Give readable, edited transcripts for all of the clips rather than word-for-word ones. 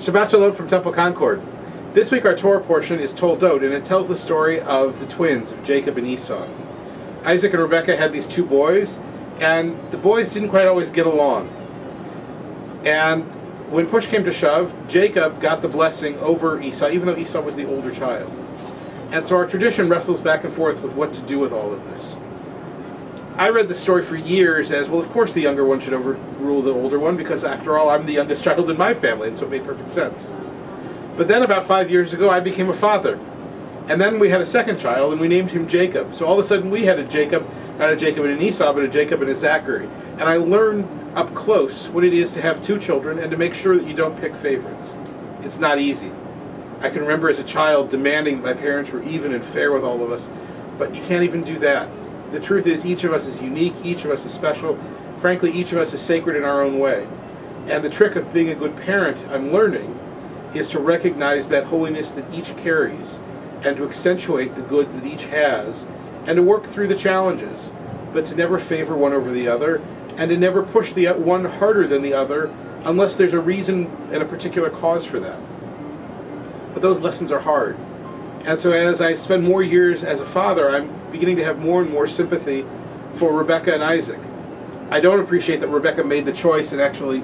Shabbat Shalom from Temple Concord. This week our Torah portion is Toldot, and it tells the story of the twins, of Jacob and Esau. Isaac and Rebekah had these two boys, and the boys didn't quite always get along. And when push came to shove, Jacob got the blessing over Esau, even though Esau was the older child. And so our tradition wrestles back and forth with what to do with all of this. I read the story for years as, well, of course the younger one should overrule the older one, because after all, I'm the youngest child in my family, and so it made perfect sense. But then about 5 years ago, I became a father. And then we had a second child, and we named him Jacob. So all of a sudden we had a Jacob, not a Jacob and an Esau, but a Jacob and a Zachary. And I learned up close what it is to have two children and to make sure that you don't pick favorites. It's not easy. I can remember as a child demanding that my parents were even and fair with all of us, but you can't even do that. The truth is, each of us is unique, each of us is special. Frankly, each of us is sacred in our own way. And the trick of being a good parent, I'm learning, is to recognize that holiness that each carries, and to accentuate the goods that each has, and to work through the challenges, but to never favor one over the other, and to never push the one harder than the other, unless there's a reason and a particular cause for that. But those lessons are hard. And so as I spend more years as a father, I'm beginning to have more and more sympathy for Rebekah and Isaac. I don't appreciate that Rebekah made the choice and actually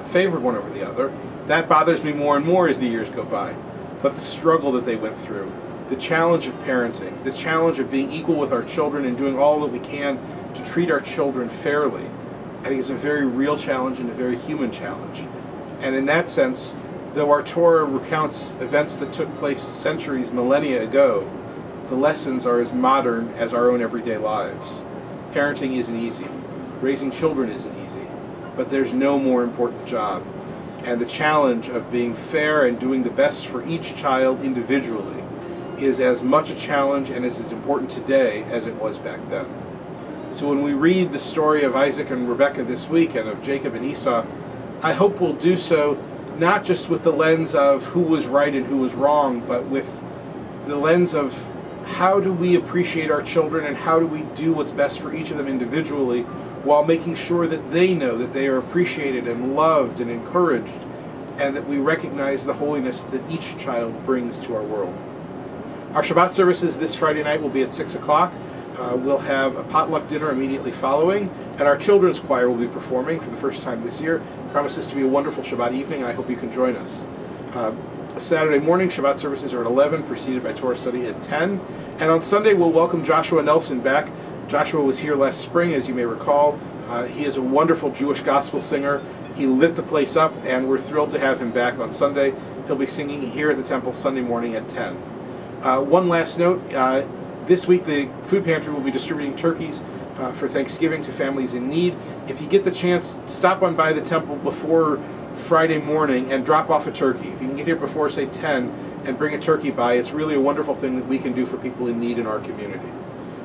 favored one over the other. That bothers me more and more as the years go by. But the struggle that they went through, the challenge of parenting, the challenge of being equal with our children and doing all that we can to treat our children fairly, I think is a very real challenge and a very human challenge. And in that sense, though our Torah recounts events that took place centuries, millennia ago, the lessons are as modern as our own everyday lives. Parenting isn't easy. Raising children isn't easy. But there's no more important job. And the challenge of being fair and doing the best for each child individually is as much a challenge and is as important today as it was back then. So when we read the story of Isaac and Rebekah this week and of Jacob and Esau, I hope we'll do so not just with the lens of who was right and who was wrong, but with the lens of how do we appreciate our children and how do we do what's best for each of them individually, while making sure that they know that they are appreciated and loved and encouraged, and that we recognize the holiness that each child brings to our world. Our Shabbat services this Friday night will be at 6 o'clock. We'll have a potluck dinner immediately following, and our children's choir will be performing for the first time this year. It promises to be a wonderful Shabbat evening, and I hope you can join us. Saturday morning, Shabbat services are at 11, preceded by Torah study at 10. And on Sunday, we'll welcome Joshua Nelson back. Joshua was here last spring, as you may recall. He is a wonderful Jewish gospel singer. He lit the place up, and we're thrilled to have him back on Sunday. He'll be singing here at the temple Sunday morning at 10. One last note. This week, the food pantry will be distributing turkeys for Thanksgiving to families in need. If you get the chance, stop on by the temple before Friday morning and drop off a turkey. If you can get here before, say, 10 and bring a turkey by, it's really a wonderful thing that we can do for people in need in our community.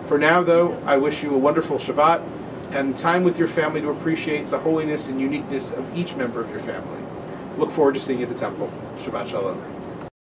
For now, though, I wish you a wonderful Shabbat and time with your family to appreciate the holiness and uniqueness of each member of your family. Look forward to seeing you at the temple. Shabbat Shalom.